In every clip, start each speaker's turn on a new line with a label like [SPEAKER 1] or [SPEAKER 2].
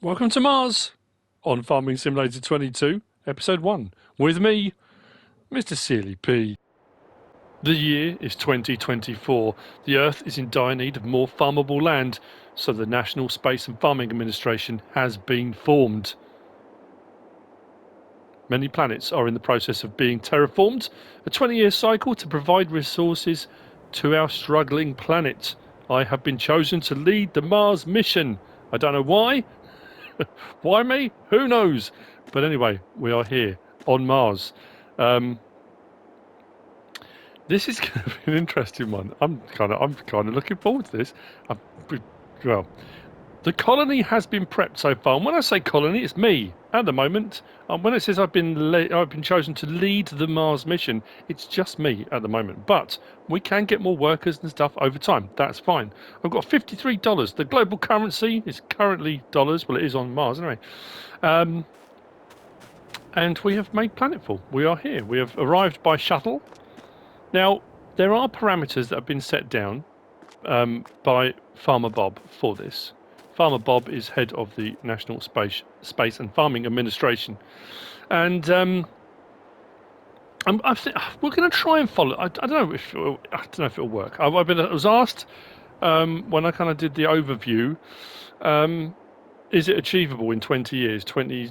[SPEAKER 1] Welcome to Mars on Farming Simulator 22, Episode 1, with me, Mr. Sealy P. The year is 2024. The Earth is in dire need of more farmable land, so the National Space and Farming Administration has been formed. Many planets are in the process of being terraformed, a 20-year cycle to provide resources to our struggling planet. I have been chosen to lead the Mars mission. I don't know why. Why me? Who knows? But anyway, we are here on Mars. This is going to be an interesting one. I'm kind of looking forward to this. Well, the colony has been prepped so far, and when I say colony, it's me at the moment. When it says I've been chosen to lead the Mars mission, it's just me at the moment. But we can get more workers and stuff over time. That's fine. I've got $53. The global currency is currently dollars. Well, it is on Mars anyway. And we have made planetfall. We are here. We have arrived by shuttle. Now, there are parameters that have been set down by FarmerBOB for this. FarmerBOB is head of the National Space and Farming Administration, and we're going to try and follow. I don't know if it'll work. I was asked when I kind of did the overview, is it achievable in 20 years, 20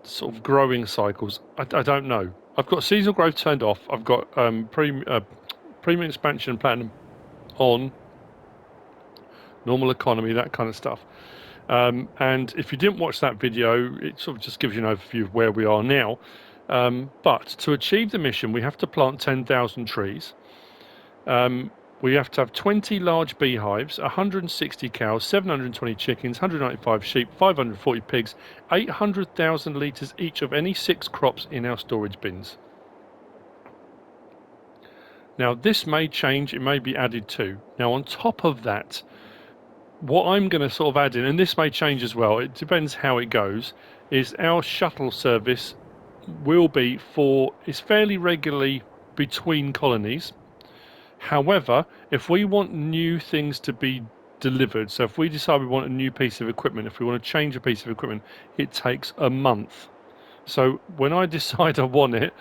[SPEAKER 1] sort of growing cycles? I don't know. I've got seasonal growth turned off. I've got premium expansion plan on. Normal economy, that kind of stuff. And if you didn't watch that video, it sort of just gives you an overview of where we are now. But to achieve the mission, we have to plant 10,000 trees. We have to have 20 large beehives, 160 cows, 720 chickens, 195 sheep, 540 pigs, 800,000 litres each of any 6 crops in our storage bins. Now, this may change. It may be added to. Now, on top of that, what I'm going to sort of add in, and this may change as well, it depends how it goes, is our shuttle service will be it's fairly regularly between colonies. However, if we want new things to be delivered, so if we decide we want a new piece of equipment, if we want to change a piece of equipment, it takes a month. So when I decide I want it,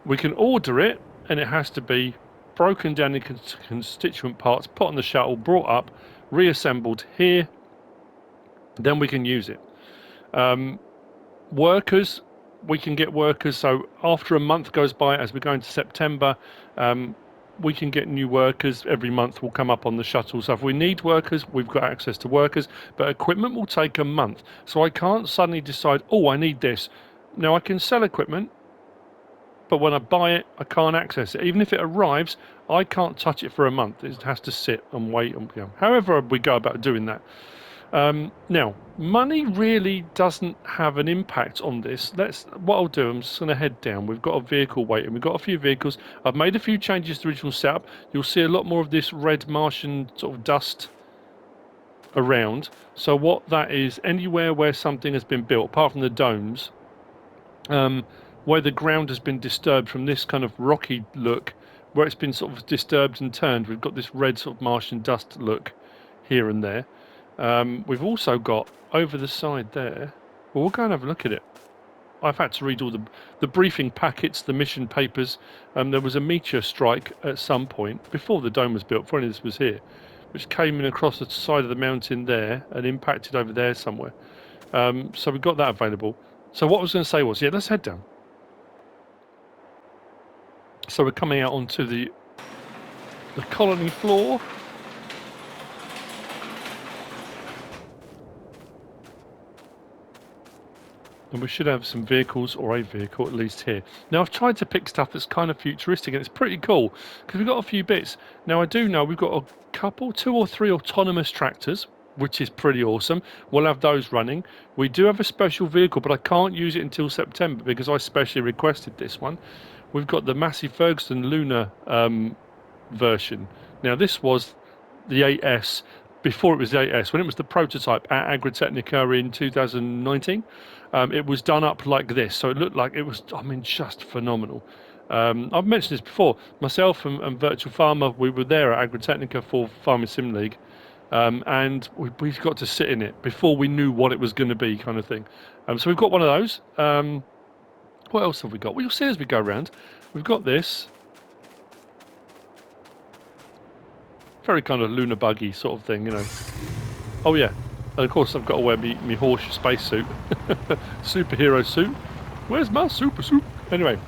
[SPEAKER 1] we can order it, and it has to be broken down into constituent parts, put on the shuttle, brought up, reassembled here, then we can use it. Workers, we can get workers, so after a month goes by, as we go into September, we can get new workers every month will come up on the shuttle. So if we need workers, we've got access to workers, but equipment will take a month. So I can't suddenly decide, oh, I need this. Now I can sell equipment, but when I buy it, I can't access it. Even if it arrives, I can't touch it for a month. It has to sit and wait. However we go about doing that. Now, money really doesn't have an impact on this. What I'll do, I'm just going to head down. We've got a vehicle waiting. We've got a few vehicles. I've made a few changes to the original setup. You'll see a lot more of this red Martian sort of dust around. So what that is, anywhere where something has been built, apart from the domes, where the ground has been disturbed from this kind of rocky look, where it's been sort of disturbed and turned, we've got this red sort of Martian dust look here and there. We've also got over the side there, well, we'll go and have a look at it. I've had to read all the briefing packets, the mission papers. There was a meteor strike at some point before the dome was built, before any of this was here, which came in across the side of the mountain there and impacted over there somewhere. So we've got that available. So what I was going to say was, yeah, let's head down. So we're coming out onto the colony floor. And we should have some vehicles, or a vehicle at least here. Now I've tried to pick stuff that's kind of futuristic, and it's pretty cool because we've got a few bits. Now I do know we've got a couple, 2 or 3 autonomous tractors, which is pretty awesome. We'll have those running. We do have a special vehicle, but I can't use it until September because I specially requested this one. We've got the Massey Ferguson Lunar version. Now this was the 8S before it was the 8S. When it was the prototype at Agritechnica in 2019, it was done up like this. So it looked like it was, I mean, just phenomenal. I've mentioned this before. Myself and Virtual Farmer, we were there at Agritechnica for Farming Sim League. and we've got to sit in it before we knew what it was going to be, kind of thing. So we've got one of those. What else have we got? Well, you'll see as we go around. We've got this very kind of lunar buggy sort of thing, you know. Oh yeah, and of course I've got to wear me horse spacesuit, superhero suit. Where's my super suit? Anyway,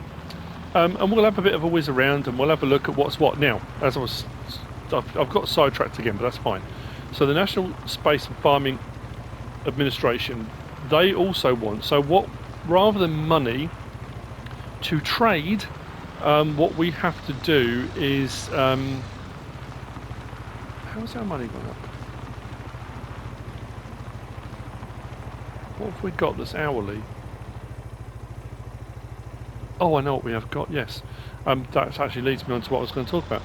[SPEAKER 1] and we'll have a bit of a whiz around, and we'll have a look at what's what. Now, I've got sidetracked again, but that's fine. So the National Space and Farming Administration, they also want, so what, rather than money to trade, what we have to do is, how's our money gone up? What have we got that's hourly? Oh, I know what we have got, yes. That actually leads me on to what I was going to talk about.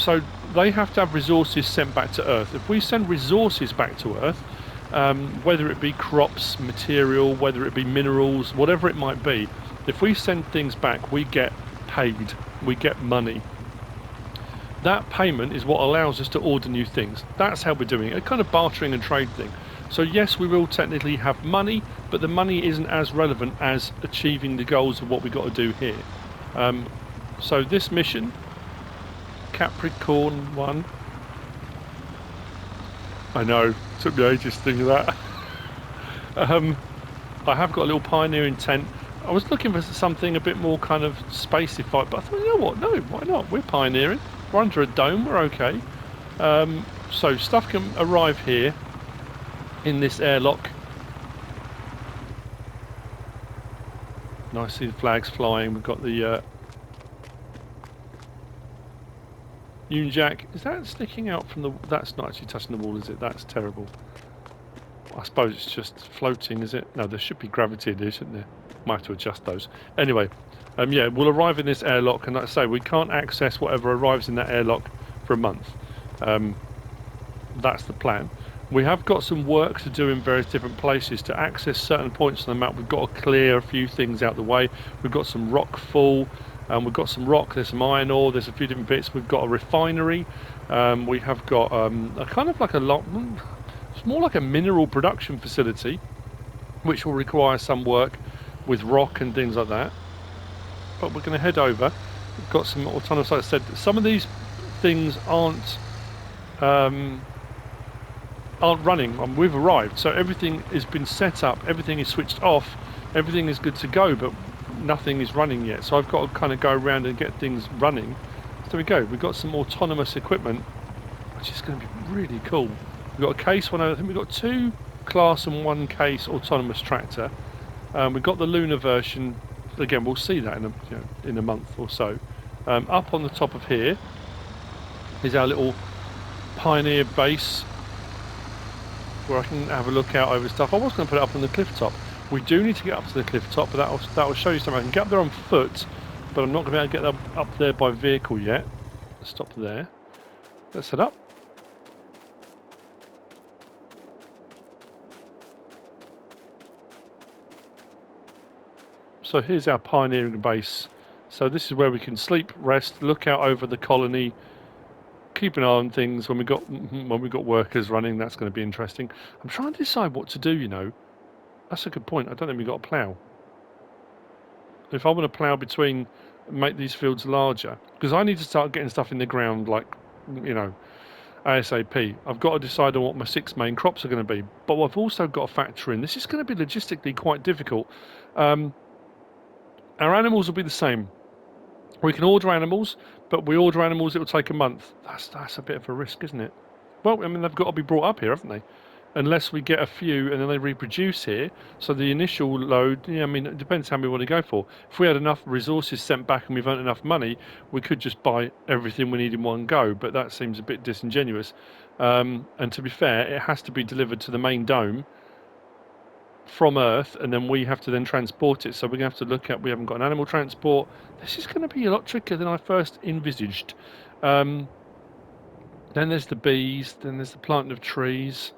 [SPEAKER 1] So they have to have resources sent back to Earth. If we send resources back to Earth, whether it be crops, material, whether it be minerals, whatever it might be, if we send things back, we get paid, we get money. That payment is what allows us to order new things. That's how we're doing it, a kind of bartering and trade thing. So yes, we will technically have money, but the money isn't as relevant as achieving the goals of what we've got to do here. So this mission, Capricorn 1, I know, took me ages to think of that. I have got a little pioneering tent. I was looking for something a bit more kind of spacey-fied, but I thought, you know what, no, why not? We're pioneering, we're under a dome, we're okay. So stuff can arrive here in this airlock. Nice, see the flags flying. We've got the Union Jack. Is that sticking out from the... That's not actually touching the wall, is it? That's terrible. I suppose it's just floating, is it? No, there should be gravity in there, shouldn't there? Might have to adjust those. Anyway, yeah, we'll arrive in this airlock, and like I say, we can't access whatever arrives in that airlock for a month. That's the plan. We have got some work to do in various different places to access certain points on the map. We've got to clear a few things out the way. We've got some rock full, we've got some rock, there's some iron ore, there's a few different bits. We've got a refinery, we have got a kind of like a lot, it's more like a mineral production facility, which will require some work with rock and things like that. But we're going to head over. We've got some autonomous, like I said, some of these things aren't running. We've arrived, so everything has been set up, everything is switched off, everything is good to go, but nothing is running yet. So I've got to kind of go around and get things running. So there we go, we've got some autonomous equipment, which is going to be really cool. We've got a case one, I think we've got 2 class and 1 case autonomous tractor. We've got the lunar version, again we'll see that in a month or so. Up on the top of here is our little pioneer base, where I can have a look out over stuff. I was going to put it up on the cliff top. We do need to get up to the cliff top, but that will show you something. I can get up there on foot, but I'm not going to be able to get up there by vehicle yet. Let's stop there. Let's head up. So here's our pioneering base. So this is where we can sleep, rest, look out over the colony, keep an eye on things when we got workers running. That's going to be interesting. I'm trying to decide what to do, you know. That's a good point. I don't think we've got a plough. If I want to plough between, make these fields larger, because I need to start getting stuff in the ground, like, you know, ASAP. I've got to decide on what my 6 main crops are going to be, but I've also got to factor in, this is going to be logistically quite difficult. Our animals will be the same. We can order animals, but we order animals, it will take a month. That's a bit of a risk, isn't it? Well, I mean, they've got to be brought up here, haven't they? Unless we get a few and then they reproduce here. So the initial load, yeah, I mean, it depends how we want to go for. If we had enough resources sent back and we've earned enough money, we could just buy everything we need in one go, but that seems a bit disingenuous. And to be fair, it has to be delivered to the main dome from Earth, and then we have to then transport it. So we're going to have to look at, we haven't got an animal transport. This is going to be a lot trickier than I first envisaged. Then there's the bees, then there's the planting of trees.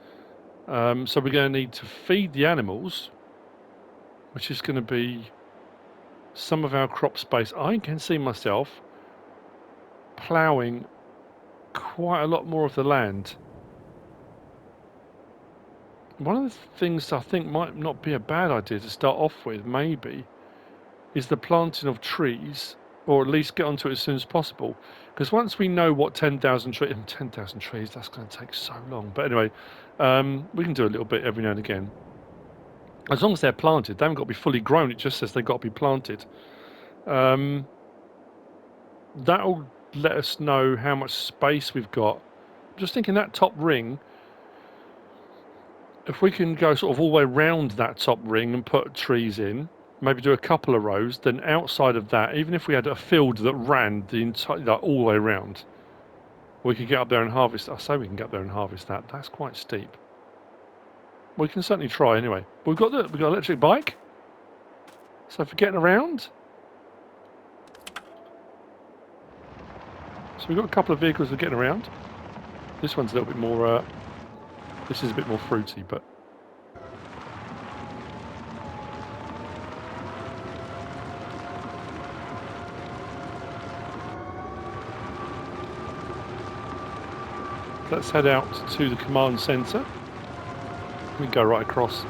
[SPEAKER 1] So we're going to need to feed the animals, which is going to be some of our crop space. I can see myself ploughing quite a lot more of the land. One of the things I think might not be a bad idea to start off with, maybe, is the planting of trees, or at least get onto it as soon as possible. Because once we know what 10,000 trees, 10,000 trees, that's going to take so long. But anyway, we can do a little bit every now and again. As long as they're planted, they haven't got to be fully grown. It just says they've got to be planted. That'll let us know how much space we've got. Just thinking that top ring, if we can go sort of all the way around that top ring and put trees in, maybe do a couple of rows, then outside of that, even if we had a field that ran the entire, like, all the way around, we could get up there and harvest. I say we can get up there and harvest that. That's quite steep. We can certainly try anyway. We've got an electric bike, so for getting around. So we've got a couple of vehicles for getting around. This one's a little bit more. This is a bit more fruity, but. Let's head out to the command centre. We can go right across.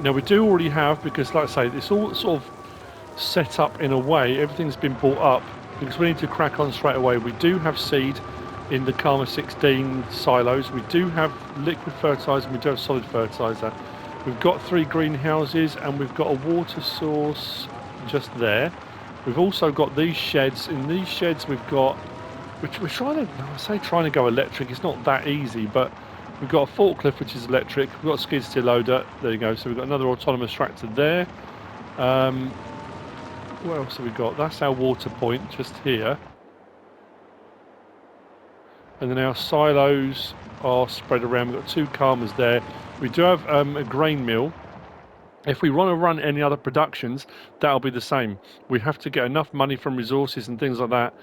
[SPEAKER 1] Now we do already have, because like I say, it's all sort of set up in a way, everything's been bought up, because we need to crack on straight away. We do have seed in the Karma 16 silos, we do have liquid fertiliser, and we do have solid fertiliser. We've got 3 greenhouses, and we've got a water source just there. We've also got these sheds. In these sheds we've got, we're trying to, I say trying to go electric, it's not that easy, but we've got a forklift which is electric, we've got a skid steer loader, there you go, so we've got another autonomous tractor there. What else have we got? That's our water point just here. And then our silos are spread around, we've got 2 Karmas there. We do have a grain mill. If we want to run any other productions, that'll be the same. We have to get enough money from resources and things like that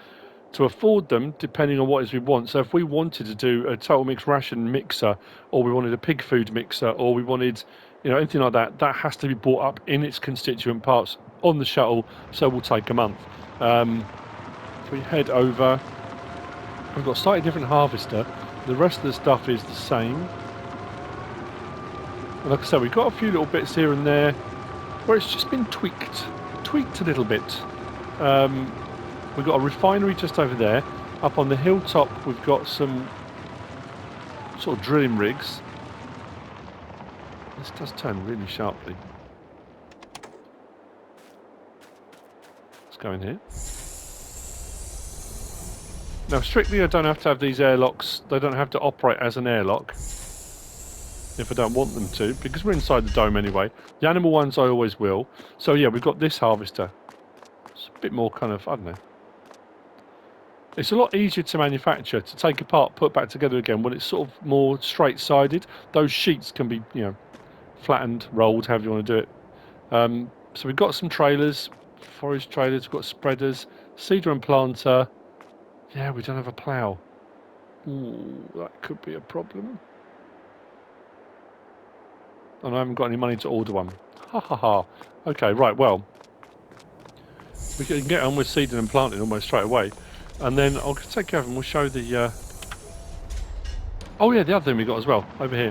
[SPEAKER 1] to afford them, depending on what it is we want. So if we wanted to do a total mixed ration mixer, or we wanted a pig food mixer, or we wanted, you know, anything like that, that has to be bought up in its constituent parts on the shuttle, so we'll take a month. If we head over, we've got a slightly different harvester. The rest of the stuff is the same. And like I said, we've got a few little bits here and there where it's just been tweaked a little bit. We've got a refinery just over there. Up on the hilltop, we've got some sort of drilling rigs. This does turn really sharply. Let's go in here. Now, strictly, I don't have to have these airlocks. They don't have to operate as an airlock if I don't want them to, because we're inside the dome anyway. The animal ones I always will. So yeah, we've got this harvester. It's a bit more kind of, I don't know. It's a lot easier to manufacture, to take apart, put back together again when it's sort of more straight-sided. Those sheets can be, you know, flattened, rolled, however you want to do it. So we've got some trailers, forage trailers, we've got spreaders, seeder and planter. Yeah, we don't have a plough. Ooh, that could be a problem. And I haven't got any money to order one. Ha ha ha. Okay, right, well, we can get on with seeding and planting almost straight away. And then I'll take care of them. We'll show the... Oh yeah, the other thing we got as well, over here.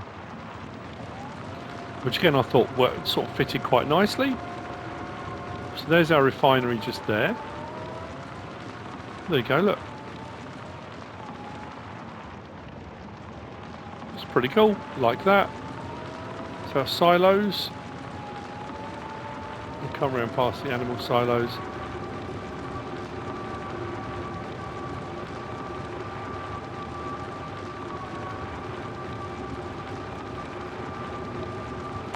[SPEAKER 1] Which again I thought sort of fitted quite nicely. So there's our refinery just there. There you go, look. It's pretty cool, like that. So our silos. We'll come around past the animal silos.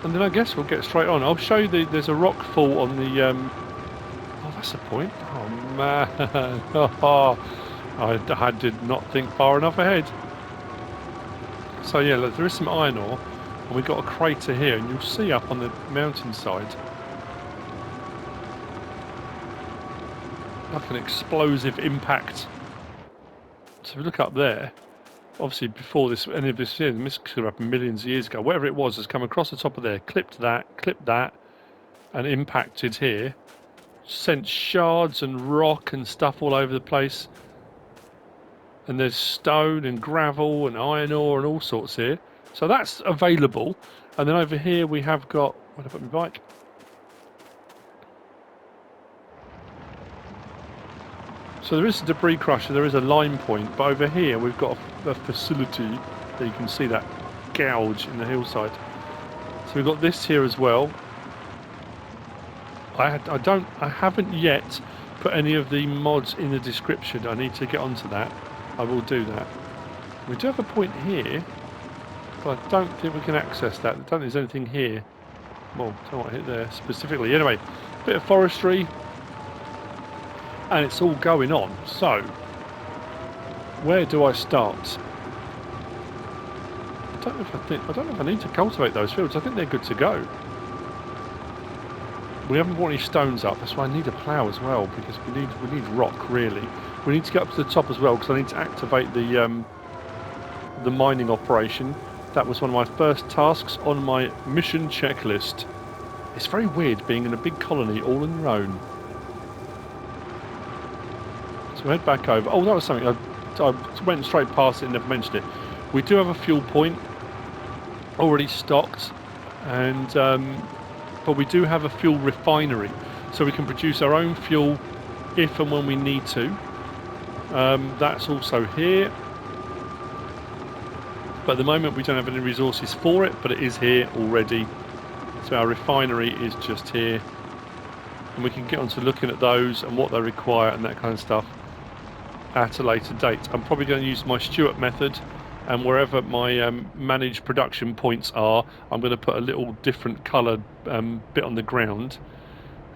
[SPEAKER 1] And then I guess we'll get straight on. I'll show you there's a rock fall on the... Oh, that's a point. Oh, man. Oh, I did not think far enough ahead. So, yeah, look, there is some iron ore. And we've got a crater here. And you'll see up on the mountainside, like an explosive impact. So if we look up there, obviously before any of this here, this could have happened millions of years ago. Whatever it was has come across the top of there, clipped that, and impacted here. Sent shards and rock and stuff all over the place. And there's stone and gravel and iron ore and all sorts here. So that's available. And then over here we have got, where did I put my bike? So there is a debris crusher, there is a line point, but over here we've got a facility that you can see that gouge in the hillside. So we've got this here as well. I haven't yet put any of the mods in the description. I need to get onto that. I will do that. We do have a point here, but I don't think we can access that. I don't think there's anything here. Well, I don't know what I hit there specifically. Anyway, bit of forestry, and it's all going on. So, where do I start? I don't know if I need to cultivate those fields. I think they're good to go. We haven't brought any stones up. That's why I need a plough as well, because we need rock really. We need to get up to the top as well, because I need to activate the mining operation. That was one of my first tasks on my mission checklist. It's very weird being in a big colony all on your own. So we'll head back over. Oh, that was something. I went straight past it and never mentioned it. We do have a fuel point already stocked, and but we do have a fuel refinery, so we can produce our own fuel if and when we need to. That's also here. But at the moment we don't have any resources for it, but it is here already. So our refinery is just here. And we can get on to looking at those and what they require and that kind of stuff at a later date. I'm probably going to use my Stuart method, and wherever my managed production points are, I'm going to put a little different coloured bit on the ground.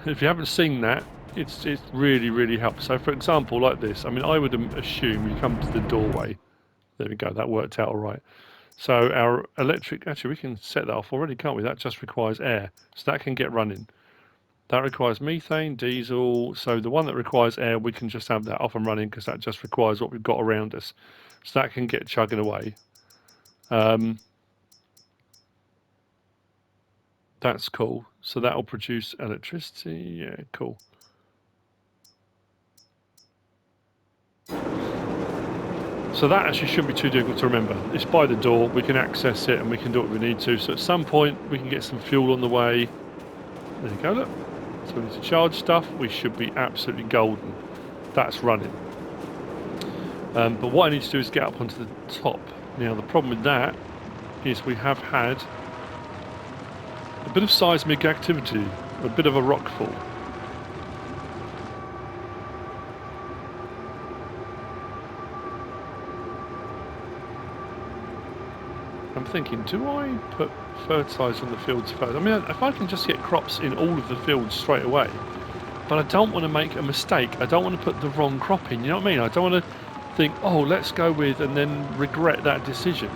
[SPEAKER 1] If you haven't seen that, it really helps. So for example, like this, I mean, I would assume you come to the doorway. There we go, that worked out all right. So our electric, actually we can set that off already, can't we? That just requires air, so that can get running. That requires methane, diesel, so the one that requires air, we can just have that off and running, because that just requires what we've got around us. So that can get chugging away. That's cool. So that will produce electricity. Yeah, cool. So that actually shouldn't be too difficult to remember. It's by the door, we can access it and we can do what we need to. So at some point we can get some fuel on the way. There you go, look. So we need to charge stuff. We should be absolutely golden. That's running. But what I need to do is get up onto the top. Now the problem with that is we have had a bit of seismic activity, a bit of a rockfall. I'm thinking, do I put fertiliser on the fields first? I mean, if I can just get crops in all of the fields straight away, but I don't want to make a mistake. I don't want to put the wrong crop in, you know what I mean? I don't want to think, oh, let's go with, and then regret that decision.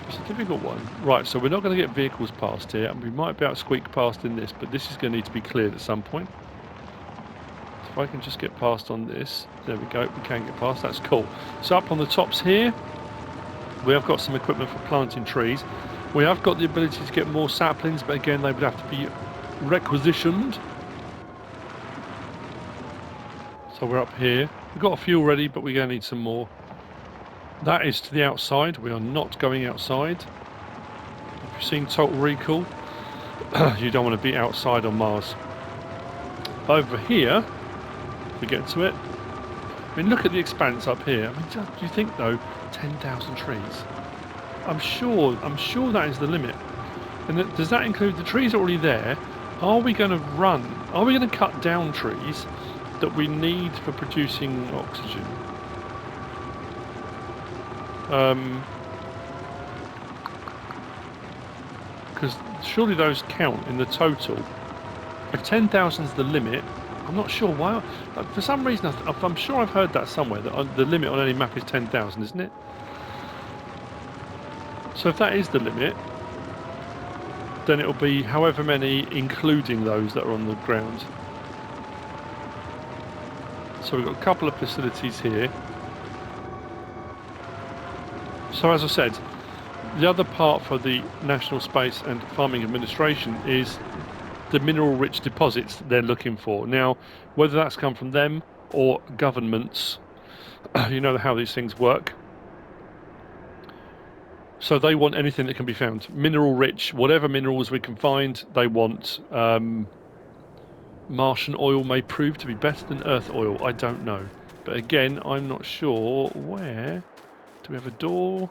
[SPEAKER 1] It's a difficult one. Right, so we're not going to get vehicles past here, and we might be able to squeak past in this, but this is going to need to be cleared at some point. So if I can just get past on this, there we go, we can get past, that's cool. So up on the tops here, we have got some equipment for planting trees. We have got the ability to get more saplings, but again, they would have to be requisitioned. So we're up here. We've got a few already, but we're going to need some more. That is to the outside. We are not going outside. If you've seen Total Recall, you don't want to be outside on Mars. Over here, if we get to it, I mean, look at the expanse up here. I mean, do you think though, 10,000 trees? I'm sure that is the limit. And does that include the trees already there? Are we going to run? Are we going to cut down trees that we need for producing oxygen? Because surely those count in the total. If 10,000 is the limit, I'm not sure why. For some reason, I'm sure I've heard that somewhere, that the limit on any map is 10,000, isn't it? So if that is the limit, then it'll be however many, including those that are on the ground. So we've got a couple of facilities here. So as I said, the other part for the National Space and Farming Administration is the mineral-rich deposits they're looking for. Now, whether that's come from them or governments, you know how these things work. So they want anything that can be found. Mineral rich, whatever minerals we can find, they want. Martian oil may prove to be better than Earth oil. I don't know. But again, I'm not sure where. Do we have a door?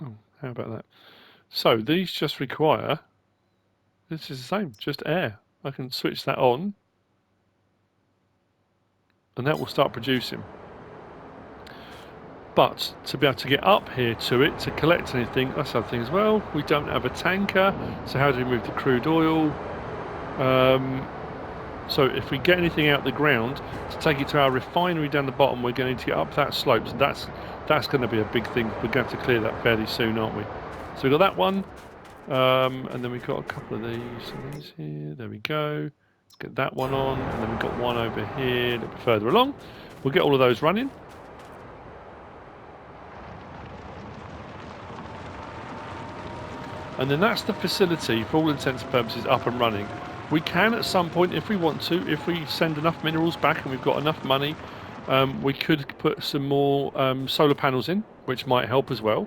[SPEAKER 1] Oh, how about that? So these just require, this is the same, just air. I can switch that on and that will start producing. But to be able to get up here to it, to collect anything, that's the other thing as well. We don't have a tanker, so how do we move the crude oil? So if we get anything out of the ground, to take it to our refinery down the bottom, we're going to need to get up that slope. So that's going to be a big thing. We're going to have to clear that fairly soon, aren't we? So we've got that one. And then we've got a couple of these here. There we go. Let's get that one on. And then we've got one over here a little bit further along. We'll get all of those running. And then that's the facility, for all intents and purposes, up and running. We can at some point, if we want to, if we send enough minerals back and we've got enough money, we could put some more solar panels in, which might help as well.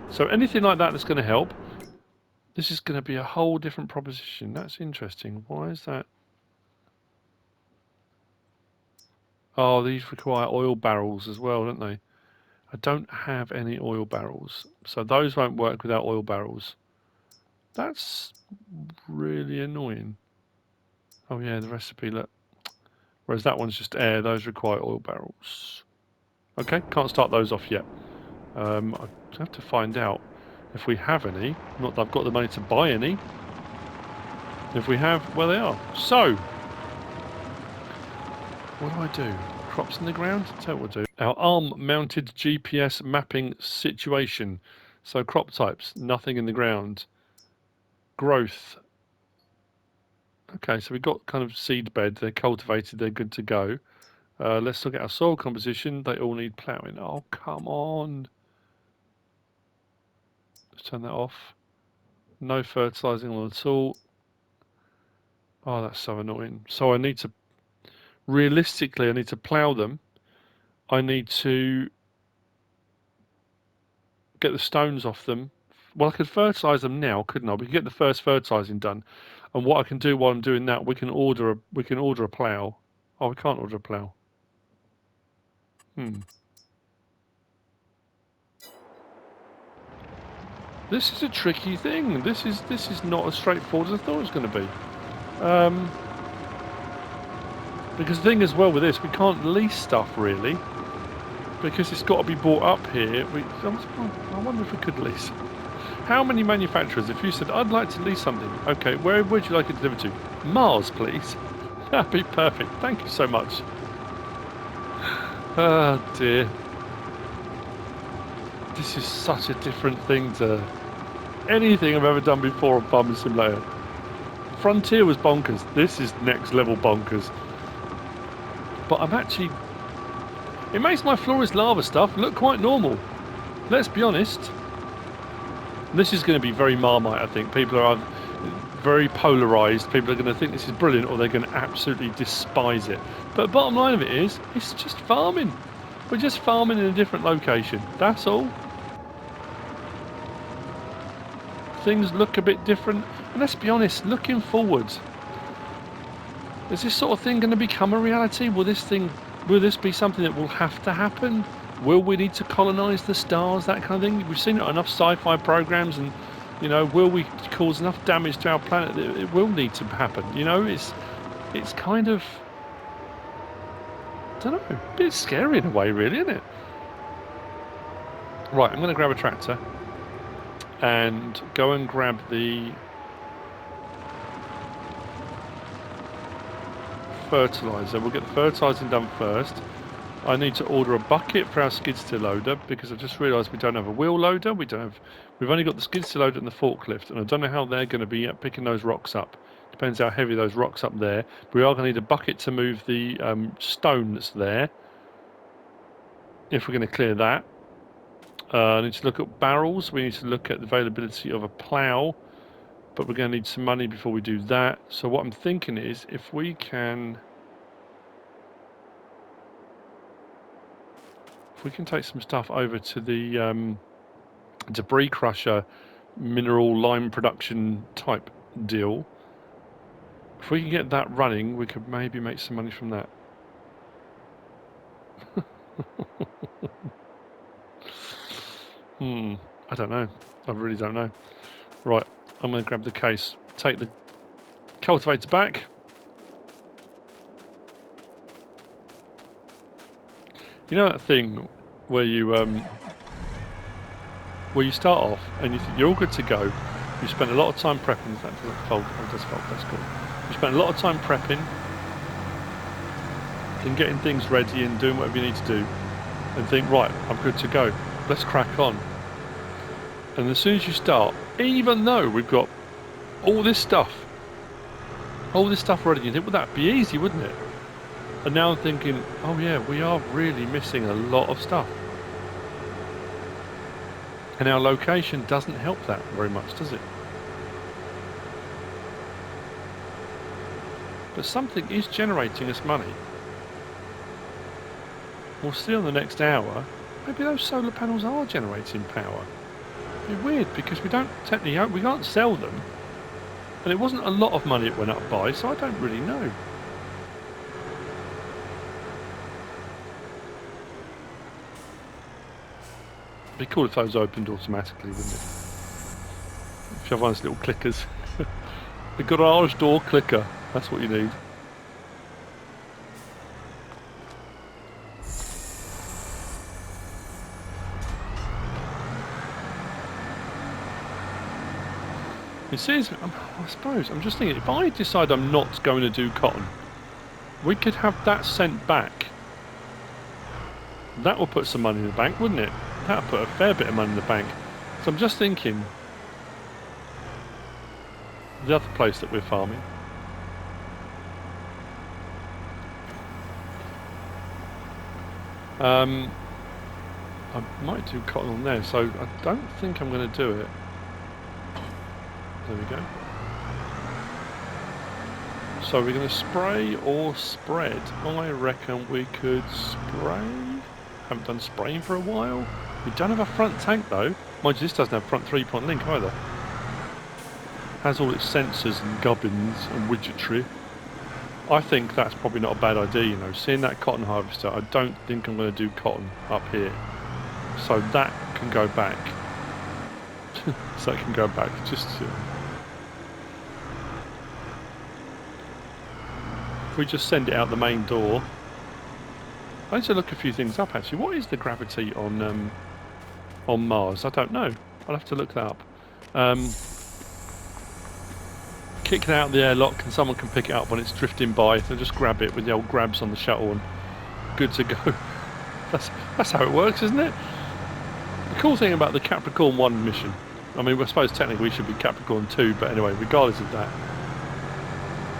[SPEAKER 1] So anything like that that's going to help. This is going to be a whole different proposition. That's interesting. Why is that? Oh, these require oil barrels as well, don't they? I don't have any oil barrels, so those won't work without oil barrels. That's really annoying. Oh yeah, the recipe, look. Whereas that one's just air, those require oil barrels. Okay, can't start those off yet. I have to find out if we have any. Not that I've got the money to buy any. If we have, well they are. So, what do? Crops in the ground? Tell you what we'll do. Our arm-mounted GPS mapping situation. So crop types, nothing in the ground. Growth. Okay, so we've got kind of seed bed. They're cultivated. They're good to go. Let's look at our soil composition. They all need ploughing. Oh, come on. Let's turn that off. No fertilising on at all. Oh, that's so annoying. So I need to, realistically, I need to plough them. I need to get the stones off them. Well, I could fertilise them now, couldn't I? We could get the first fertilising done. And what I can do while I'm doing that, we can order a plough. Oh, we can't order a plough. This is a tricky thing. This is not as straightforward as I thought it was going to be. Because the thing as well with this, we can't lease stuff really, because it's got to be bought up here. I wonder if we could lease. How many manufacturers, if you said, I'd like to lease something, okay, where would you like it delivered to? Mars, please. That'd be perfect. Thank you so much. Oh dear. This is such a different thing to anything I've ever done before on Farming Simulator. Frontier was bonkers. This is next level bonkers. But I'm actually... It makes my Flores lava stuff look quite normal. Let's be honest. This is going to be very Marmite, I think. People are very polarised. People are going to think this is brilliant, or they're going to absolutely despise it. But bottom line of it is, it's just farming. We're just farming in a different location. That's all. Things look a bit different. And let's be honest, looking forward, is this sort of thing going to become a reality? Will this be something that will have to happen? Will we need to colonise the stars, that kind of thing? We've seen it on enough sci-fi programs, and you know, will we cause enough damage to our planet that it will need to happen? You know, it's kind of, I don't know, a bit scary in a way, really, isn't it? Right, I'm going to grab a tractor and go and grab the fertiliser. We'll get the fertilising done first. I need to order a bucket for our skid steer loader, because I've just realised we don't have a wheel loader. We've only got the skid steer loader and the forklift, and I don't know how they're going to be picking those rocks up. Depends how heavy those rocks up there. But we are going to need a bucket to move the stone that's there, if we're going to clear that. I need to look at barrels. We need to look at the availability of a plough. but we're going to need some money before we do that. So what I'm thinking is, if we can take some stuff over to the debris crusher mineral lime production type deal, if we can get that running, we could maybe make some money from that. I don't know. I really don't know. Right, I'm going to grab the case, take the cultivator back. You know that thing where you start off and you think you're all good to go. You spend a lot of time prepping. That doesn't fold. Oh, it does fold. That's cool. You spend a lot of time prepping and getting things ready and doing whatever you need to do, and think, right, I'm good to go. Let's crack on. And as soon as you start, even though we've got all this stuff ready, you think, well, that'd be easy, wouldn't it? And now I'm thinking, oh yeah, we are really missing a lot of stuff. And our location doesn't help that very much, does it? But something is generating us money. We'll see on the next hour, maybe those solar panels are generating power. It'd be weird, because we don't technically, we can't sell them. And it wasn't a lot of money it went up by, so I don't really know. It'd be cool if those opened automatically, wouldn't it? If you have one of those little clickers. The garage door clicker, that's what you need. You see, I suppose, I'm just thinking, if I decide I'm not going to do cotton, we could have that sent back. That will put some money in the bank, wouldn't it? That would put a fair bit of money in the bank. So I'm just thinking, the other place that we're farming. I might do cotton on there, so I don't think I'm going to do it. There we go. So we're going to spray or spread. I reckon we could spray. Haven't done spraying for a while. We don't have a front tank though. Mind you, this doesn't have front 3-point link either. Has all its sensors and gubbins and widgetry. I think that's probably not a bad idea, you know. Seeing that cotton harvester, I don't think I'm going to do cotton up here. So that can go back. So that can go back. Just if we just send it out the main door. I need to look a few things up actually. What is the gravity on Mars? I don't know. I'll have to look that up. Kick it out of the airlock and someone can pick it up when it's drifting by. So just grab it with the old grabs on the shuttle and good to go. That's how it works, isn't it? The cool thing about the Capricorn 1 mission, I mean, I suppose technically we should be Capricorn 2, but anyway, regardless of that,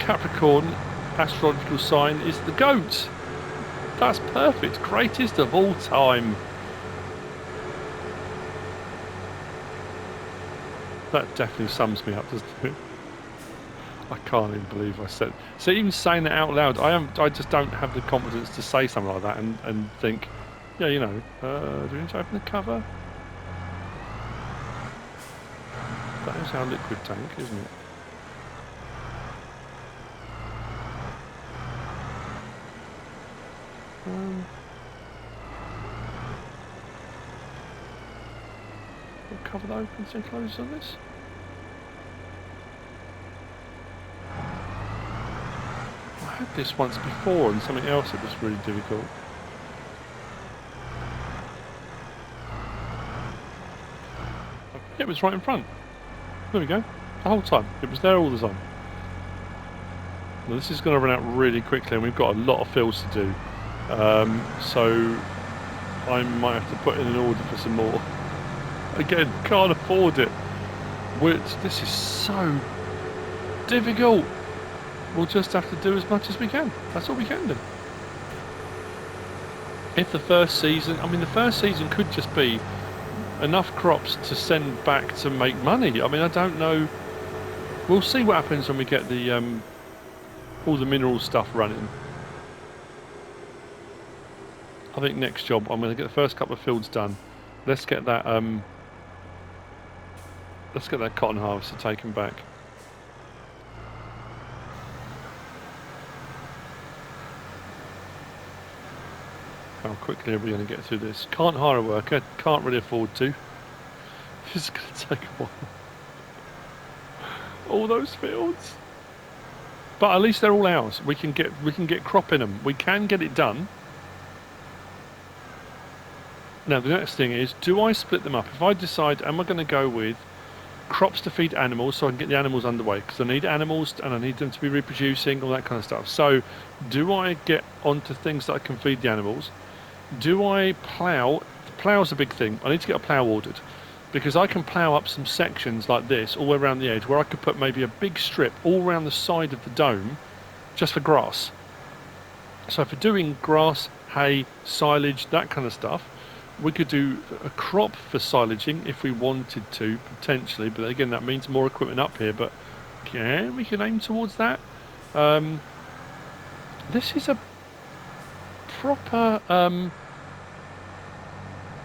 [SPEAKER 1] Capricorn astrological sign is the goat. That's perfect. Greatest of all time. That definitely sums me up, doesn't it? I can't even believe I said. So even saying that out loud, I just don't have the confidence to say something like that and think, yeah, you know, do we need to open the cover? That is our liquid tank, isn't it? We'll cover that opens and closes on this. I had this once before and something else that was really difficult. It was right in front. There we go. The whole time. It was there all the time. Now this is going to run out really quickly and we've got a lot of fills to do. So I might have to put in an order for some more. Again, can't afford it. This is so difficult. We'll just have to do as much as we can. That's all we can do. If the first season, I mean the first season could just be enough crops to send back to make money. I mean, I don't know We'll see what happens when we get the all the mineral stuff running. I think next job I'm going to get the first couple of fields done. Let's get that cotton harvester taken back. How quickly are we going to get through this? Can't hire a worker. Can't really afford to. This is going to take a while. All those fields. But at least they're all ours. We can get crop in them. We can get it done. Now the next thing is, do I split them up? If I decide, am I going to go with crops to feed animals so I can get the animals underway? Because I need animals and I need them to be reproducing, all that kind of stuff. So do I get onto things that I can feed the animals? Do I plough? Plough's a big thing. I need to get a plough ordered. Because I can plough up some sections like this all around the edge where I could put maybe a big strip all around the side of the dome just for grass. So for doing grass, hay, silage, that kind of stuff, we could do a crop for silaging if we wanted to, potentially, but again that means more equipment up here, but yeah, we can aim towards that. This is a proper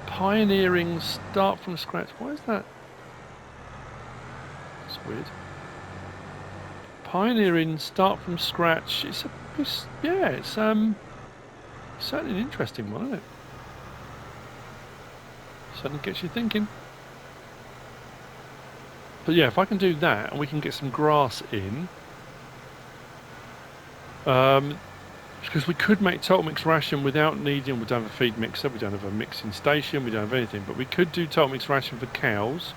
[SPEAKER 1] pioneering start from scratch. Why is that? That's weird. Pioneering start from scratch. It's certainly an interesting one, isn't it? Certainly gets you thinking. But yeah, if I can do that and we can get some grass in, because we could make total mix ration without needing, we don't have a feed mixer, we don't have a mixing station, we don't have anything, but we could do total mix ration for cows.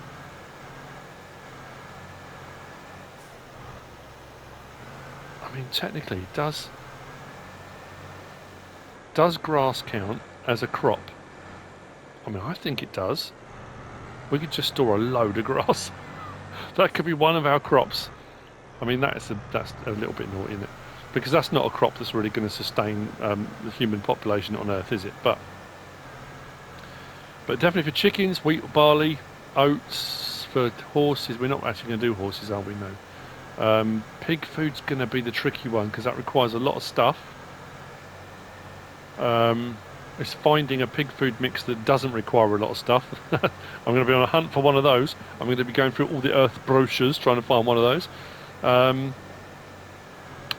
[SPEAKER 1] I mean, technically, does grass count as a crop? I mean, I think it does. We could just store a load of grass. That could be one of our crops. I mean, that's a little bit naughty, isn't it? Because that's not a crop that's really going to sustain the human population on Earth, is it? But definitely for chickens, wheat, barley, oats. For horses, we're not actually going to do horses, are we? No. Pig food's going to be the tricky one because that requires a lot of stuff. It's finding a pig food mix that doesn't require a lot of stuff. I'm going to be on a hunt for one of those. I'm going to be going through all the Earth brochures trying to find one of those.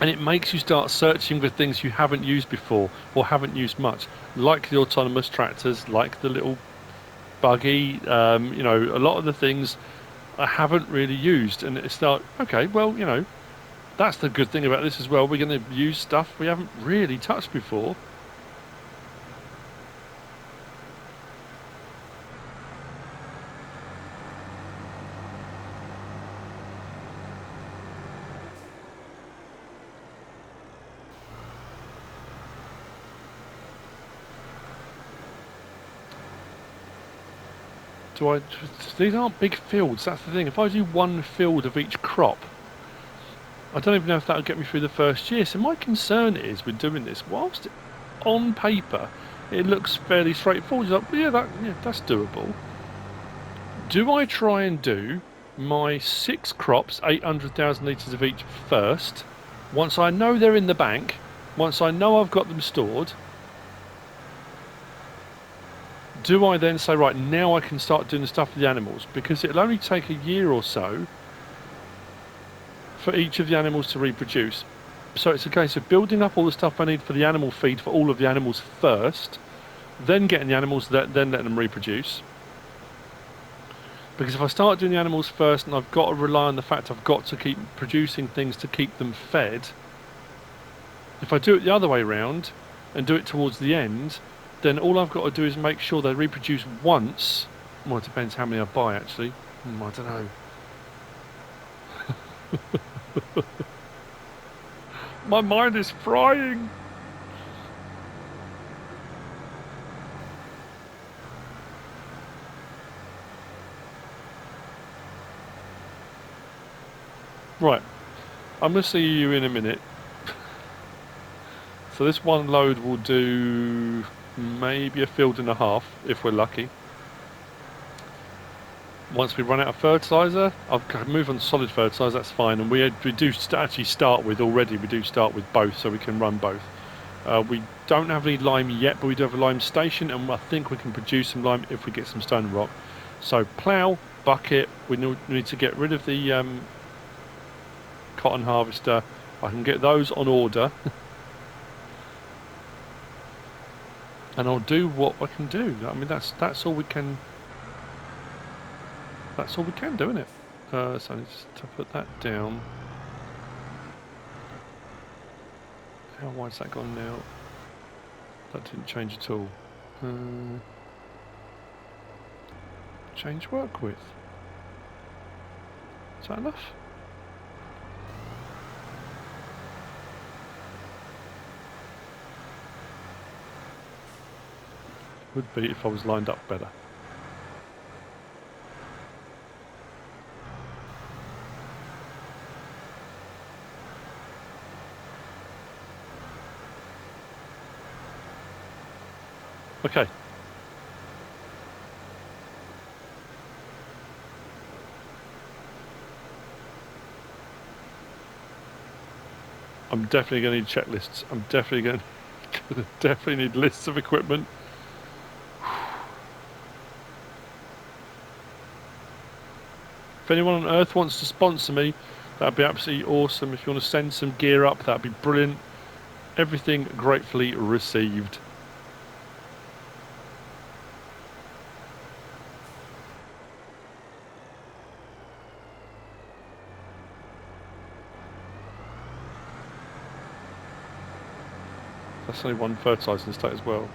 [SPEAKER 1] And it makes you start searching for things you haven't used before or haven't used much, like the autonomous tractors, like the little buggy, you know, a lot of the things I haven't really used. And it's like, okay, well, you know, that's the good thing about this as well. We're going to use stuff we haven't really touched before. These aren't big fields, that's the thing. If I do one field of each crop, I don't even know if that'll get me through the first year. So my concern is with doing this, whilst on paper it looks fairly straightforward, like, yeah, that's doable. Do I try and do my 6 crops, 800,000 litres of each first, once I know they're in the bank, once I know I've got them stored? Do I then say, right, now I can start doing the stuff for the animals? Because it'll only take a year or so for each of the animals to reproduce. So it's a case of building up all the stuff I need for the animal feed for all of the animals first, then getting the animals, then letting them reproduce. Because if I start doing the animals first and I've got to rely on the fact I've got to keep producing things to keep them fed, if I do it the other way around and do it towards the end, then all I've got to do is make sure they reproduce once. Well, it depends how many I buy, actually. I don't know. My mind is frying. Right. I'm going to see you in a minute. So this one load will do maybe a field and a half, if we're lucky. Once we run out of fertiliser, I'll move on to solid fertiliser, that's fine. And we do actually start with already, we do start with both, so we can run both. We don't have any lime yet, but we do have a lime station, and I think we can produce some lime if we get some stone rock. So plough, bucket, we need to get rid of the cotton harvester. I can get those on order. And I'll do what I can do. I mean, that's all we can. That's all we can do, isn't it? So I need to put that down. How wide's that gone now? That didn't change at all. Change work width. Is that enough? Would be if I was lined up better. Okay. I'm definitely going to need checklists. I'm definitely going to definitely need lists of equipment. If anyone on Earth wants to sponsor me, that'd be absolutely awesome. If you want to send some gear up, that'd be brilliant. Everything gratefully received. That's only one fertilising state as well.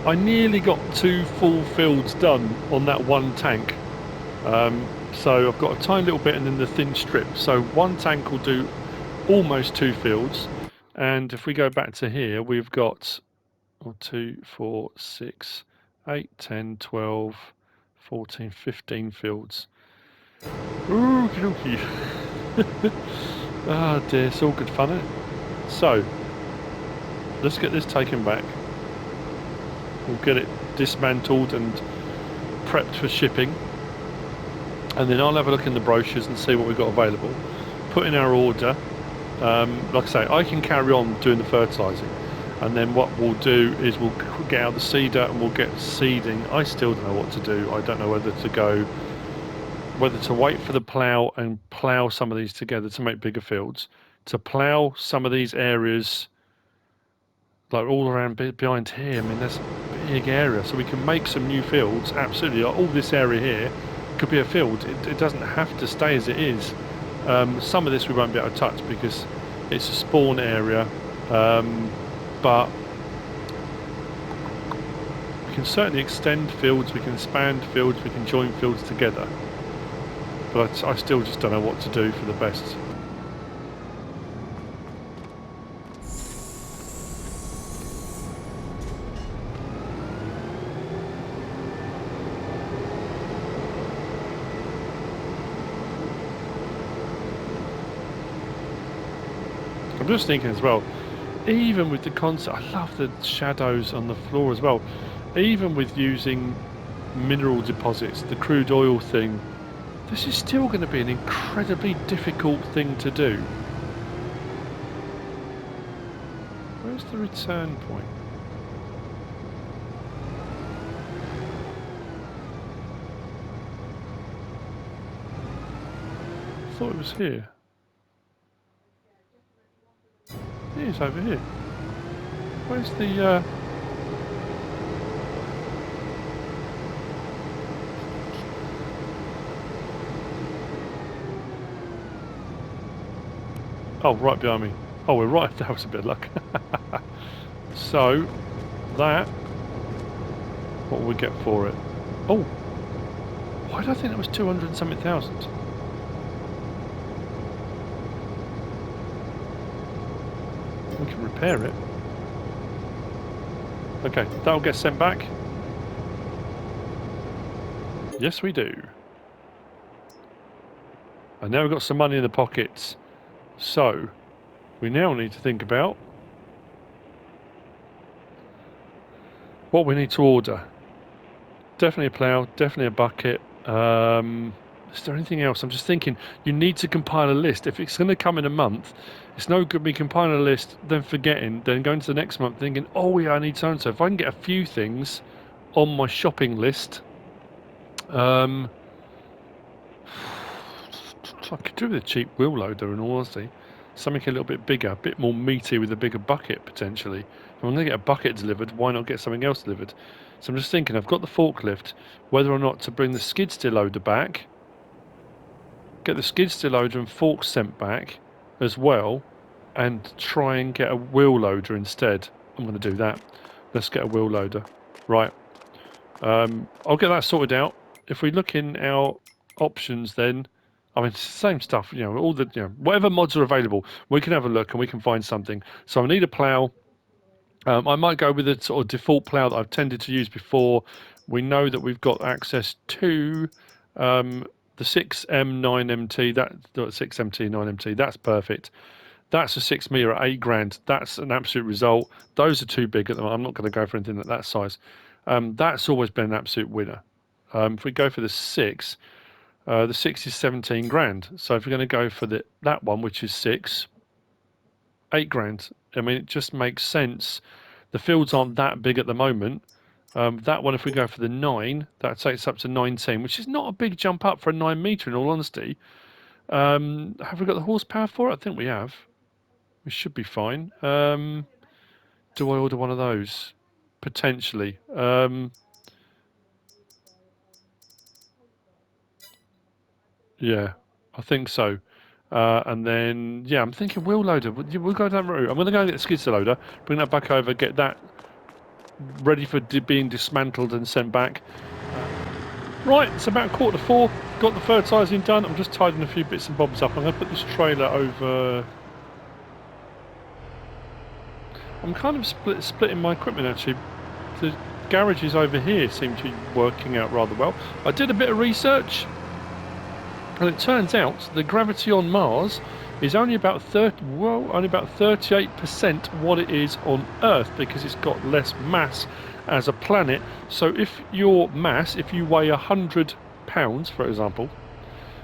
[SPEAKER 1] I nearly got 2 full fields done on that one tank. So I've got a tiny little bit and then the thin strip. So one tank will do almost 2 fields. And if we go back to here, we've got 2, 4, 6, 8, 10, 12, 14, 15 fields. Ooh, okey dokey. Ah dear, it's all good fun, isn't it? So, let's get this taken back. We'll get it dismantled and prepped for shipping. And then I'll have a look in the brochures and see what we've got available. Put in our order. Like I say, I can carry on doing the fertilising. And then what we'll do is we'll get out the seeder and we'll get seeding. I still don't know what to do. I don't know whether to wait for the plough and plough some of these together to make bigger fields, to plough some of these areas like all around behind here. I mean, there's a big area, so we can make some new fields. Absolutely, all this area here could be a field. It doesn't have to stay as it is. Some of this we won't be able to touch because it's a spawn area, but we can certainly extend fields, we can expand fields, we can join fields together. But I still just don't know what to do for the best. I'm just thinking as well, even with the concept, I love the shadows on the floor as well. Even with using mineral deposits, the crude oil thing, this is still going to be an incredibly difficult thing to do. Where's the return point? I thought it was here. It is over here. Where's the Oh, right behind me. Oh, we're right. That was a bit of luck. So, that, what will we get for it? Oh, why did I think it was 200 and something thousand? We can repair it. Okay, that'll get sent back. Yes, we do. And now we've got some money in the pockets. So, we now need to think about what we need to order. Definitely a plough, definitely a bucket. Is there anything else? I'm just thinking, you need to compile a list. If it's going to come in a month, it's no good me compiling a list, then forgetting, then going to the next month thinking, oh yeah, I need so and so. If I can get a few things on my shopping list, I could do with a cheap wheel loader in all honesty. Something a little bit bigger, a bit more meaty with a bigger bucket potentially. If I'm going to get a bucket delivered, why not get something else delivered? So I'm just thinking, I've got the forklift, whether or not to bring the skid steer loader back, get the skid steer loader and forks sent back as well, and try and get a wheel loader instead. I'm going to do that. Let's get a wheel loader. Right. I'll get that sorted out. If we look in our options then, I mean, it's the same stuff, you know, all the, you know, whatever mods are available, we can have a look and we can find something. So I need a plough. I might go with the sort of default plough that I've tended to use before. We know that we've got access to the 6M9MT, that 6MT 9MT, that's perfect. That's a 6 metre at 8 grand. That's an absolute result. Those are too big at the moment. I'm not going to go for anything at that size. That's always been an absolute winner. If we go for the 6 is 17 grand. So if we're going to go for that one, which is 6, 8 grand. I mean, it just makes sense. The fields aren't that big at the moment. That one, if we go for the 9, that takes up to 19, which is not a big jump up for a 9 metre in all honesty. Have we got the horsepower for it? I think we have. We should be fine. Do I order one of those? Potentially. Yeah, I think so. And then, yeah, I'm thinking wheel loader. We'll go down that route. I'm going to go and get the skid steer loader, bring that back over, get that ready for being dismantled and sent back. Right, it's about 4:15. Got the fertilising done. I'm just tidying a few bits and bobs up. I'm going to put this trailer over. I'm kind of splitting my equipment actually. The garages over here seem to be working out rather well. I did a bit of research, and it turns out the gravity on Mars is only about 38% what it is on Earth, because it's got less mass as a planet. So if your mass, if you weigh 100 pounds, for example,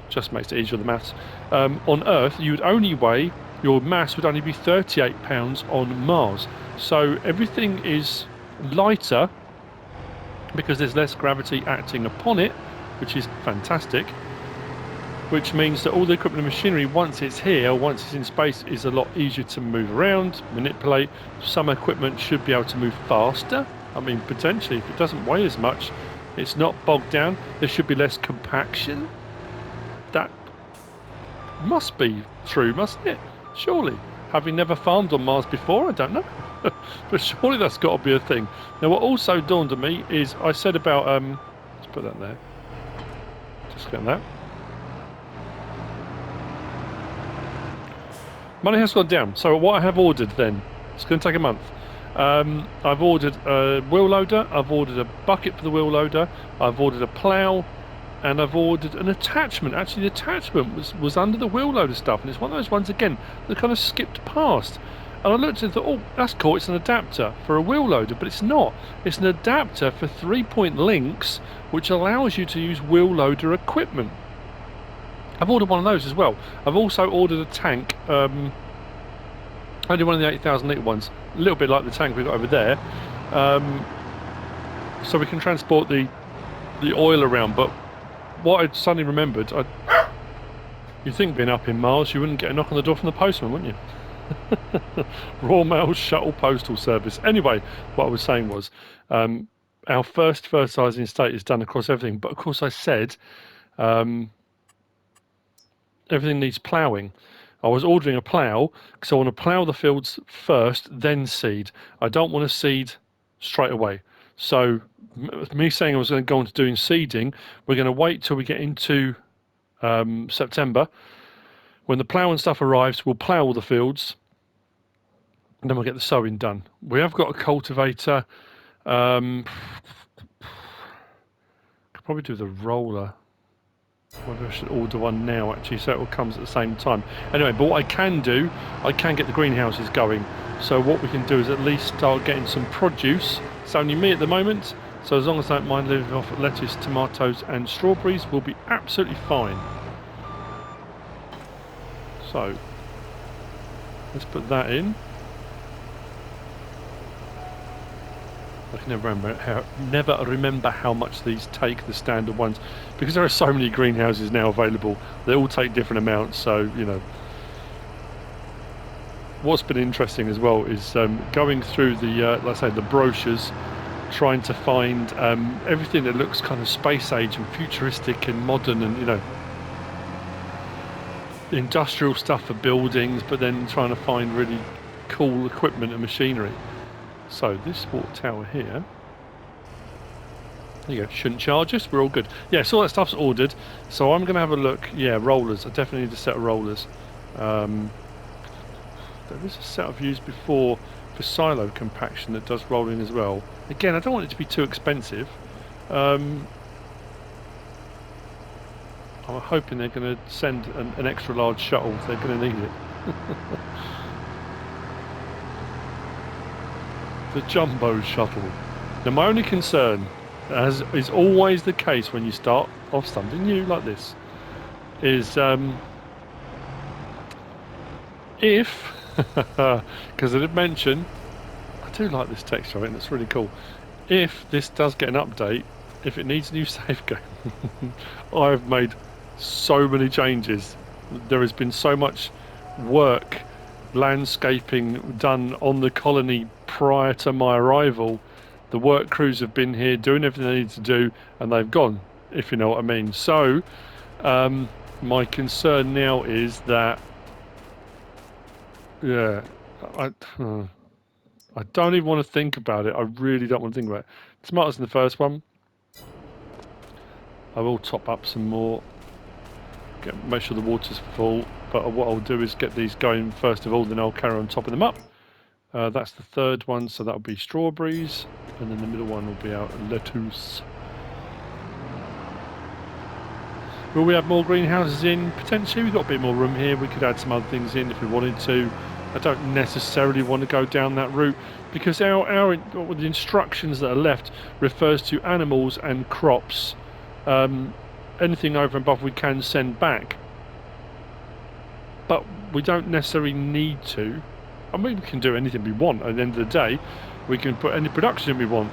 [SPEAKER 1] just makes it easier the maths, on Earth you would only weigh, your mass would only be 38 pounds on Mars. So everything is lighter because there's less gravity acting upon it, which is fantastic. Which means that all the equipment and machinery, once it's here, once it's in space, is a lot easier to move around, manipulate. Some equipment should be able to move faster. I mean, potentially, if it doesn't weigh as much, it's not bogged down. There should be less compaction. That must be true, mustn't it? Surely. Having never farmed on Mars before, I don't know. But surely that's got to be a thing. Now, what also dawned on me is I said about... let's put that there. Just getting that. Money has gone down. So what I have ordered then, it's going to take a month. I've ordered a wheel loader, I've ordered a bucket for the wheel loader, I've ordered a plough, and I've ordered an attachment. Actually, the attachment was under the wheel loader stuff, and it's one of those ones, again, that kind of skipped past. And I looked and thought, oh, that's cool, it's an adapter for a wheel loader, but it's not. It's an adapter for 3-point links, which allows you to use wheel loader equipment. I've ordered one of those as well. I've also ordered a tank, only one of the 8,000 litre ones, a little bit like the tank we've got over there, so we can transport the oil around. But what I suddenly remembered, you'd think being up in Mars you wouldn't get a knock on the door from the postman, wouldn't you? Royal Mail Shuttle Postal Service. Anyway, what I was saying was, our first fertilising state is done across everything, but of course I said, everything needs ploughing. I was ordering a plough because I want to plough the fields first, then seed. I don't want to seed straight away. So me saying I was going to go on to doing seeding, we're going to wait till we get into September. When the plough and stuff arrives, we'll plough all the fields, and then we'll get the sowing done. We have got a cultivator. Could probably do the roller. Maybe I should order one now, actually, so it all comes at the same time. Anyway, but what I can do, I can get the greenhouses going. So what we can do is at least start getting some produce. It's only me at the moment, so as long as I don't mind living off lettuce, tomatoes and strawberries, we'll be absolutely fine. So, let's put that in. I can never remember how much these take, the standard ones, because there are so many greenhouses now available. They all take different amounts, so you know. What's been interesting as well is going through the, let's say, the brochures, trying to find everything that looks kind of space age and futuristic and modern, and you know, industrial stuff for buildings, but then trying to find really cool equipment and machinery. So this water tower here, there you go, shouldn't charge us, we're all good. Yeah, so all that stuff's ordered, so I'm going to have a look. Yeah, rollers, I definitely need a set of rollers. There is a set I've used before for silo compaction that does rolling as well. Again, I don't want it to be too expensive. I'm hoping they're going to send an extra large shuttle, they're going to need it. The jumbo shuttle. Now my only concern, as is always the case when you start off something new like this, is if, because I did mention, I do like this texture, I think that's really cool. If this does get an update, if it needs a new save game, I've made so many changes. There has been so much work, landscaping done on the colony prior to my arrival. The work crews have been here doing everything they need to do, and they've gone, if you know what I mean. So my concern now is that, yeah, I don't even want to think about it. I really don't want to think about it. Tomatoes in the first one. I will top up some more, make sure the water's full, but what I'll do is get these going first of all, then I'll carry on topping them up. That's the third one, so that'll be strawberries, and then the middle one will be our lettuce. Will we have more greenhouses in? Potentially. We've got a bit more room here. We could add some other things in if we wanted to. I don't necessarily want to go down that route because the instructions that are left refers to animals and crops. Anything over and above we can send back, but we don't necessarily need to. I mean, we can do anything we want. At the end of the day, we can put any production we want.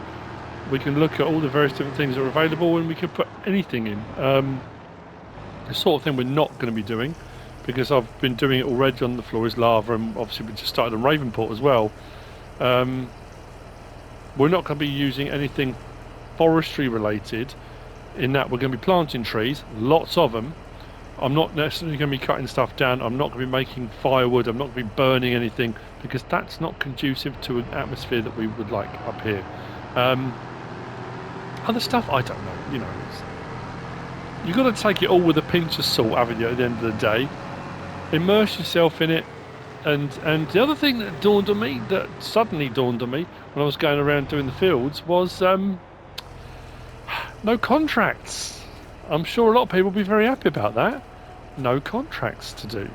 [SPEAKER 1] We can look at all the various different things that are available, and we can put anything in. The sort of thing we're not going to be doing, because I've been doing it already on the floor, is lava, and obviously we just started on Ravenport as well. We're not going to be using anything forestry related, in that we're going to be planting trees, lots of them. I'm not necessarily going to be cutting stuff down. I'm not going to be making firewood. I'm not going to be burning anything, because that's not conducive to an atmosphere that we would like up here. Other stuff, I don't know. You know, you've got to take it all with a pinch of salt, haven't you? At the end of the day, immerse yourself in it. And the other thing that dawned on me, that suddenly dawned on me when I was going around doing the fields, was no contracts. I'm sure a lot of people will be very happy about that. No contracts to do.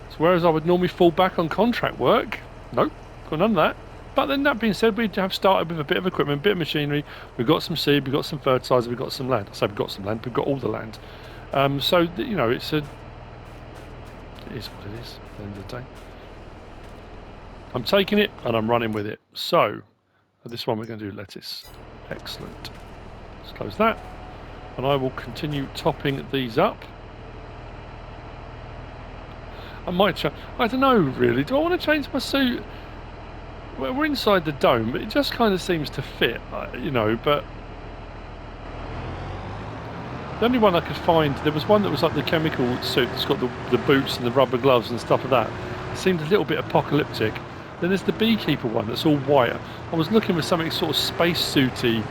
[SPEAKER 1] So whereas I would normally fall back on contract work, nope, got none of that. But then that being said, we have started with a bit of equipment, a bit of machinery. We've got some seed, we've got some fertiliser, we've got some land. I say we've got some land, we've got all the land. So, you know, it is what it is at the end of the day. I'm taking it and I'm running with it. So, this one we're going to do lettuce. Excellent. Let's close that. And I will continue topping these up. I might I don't know really. Do I want to change my suit? Well, we're inside the dome, but it just kind of seems to fit, you know. But The only one I could find, there was one that was like the chemical suit that's got the boots and the rubber gloves and stuff like that. It seemed a little bit apocalyptic. Then there's the beekeeper one that's all white. I was looking for something sort of space suity.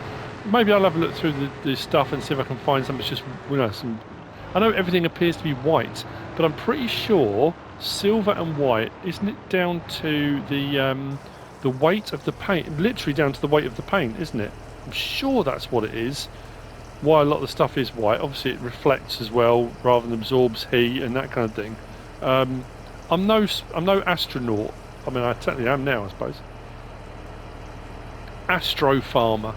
[SPEAKER 1] Maybe I'll have a look through the stuff and see if I can find something that's just, you know, some... I know everything appears to be white, but I'm pretty sure silver and white, isn't it down to the weight of the paint? Literally down to the weight of the paint, isn't it? I'm sure that's what it is. Why a lot of the stuff is white. Obviously it reflects as well rather than absorbs heat and that kind of thing. I'm no astronaut. I mean, I technically am now, I suppose. Astro farmer.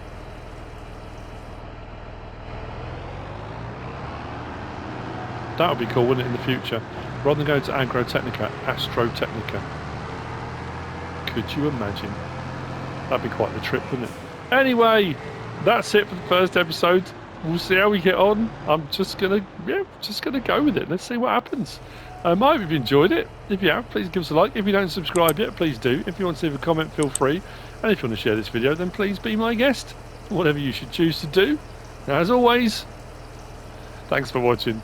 [SPEAKER 1] That would be cool, wouldn't it, in the future? Rather than going to Agrotechnica, Astrotechnica. Could you imagine? That'd be quite the trip, wouldn't it? Anyway, that's it for the first episode. We'll see how we get on. I'm just gonna go with it. Let's see what happens. I hope you've enjoyed it. If you have, please give us a like. If you don't subscribe yet, please do. If you want to leave a comment, feel free. And if you want to share this video, then please be my guest. Whatever you should choose to do. Now, as always, thanks for watching.